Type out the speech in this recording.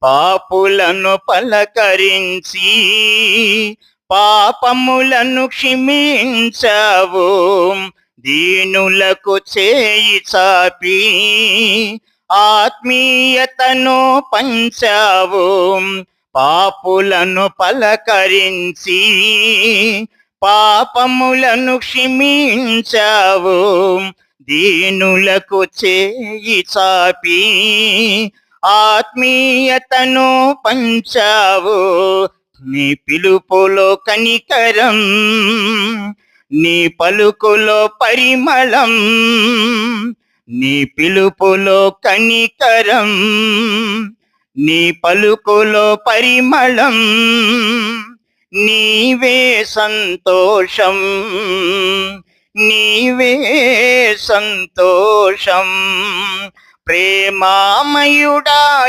పాపులను పలకరించి పాపములను క్షమించావు. దీనులకు చేయి చాపి ఆత్మీయతను పంచావు. పాపులను పలకరించి పాపములను క్షమించావు. దీనులకు చేయి చాపి ఆత్మీయతను పంచావు. నీ పిలుపులో కనికరం, నీ పలుకులో పరిమళం. నీ పిలుపులో కనికరం, నీ పలుకులో పరిమళం. నీవే సంతోషం, నీవే సంతోషం. ప్రేమామయుడా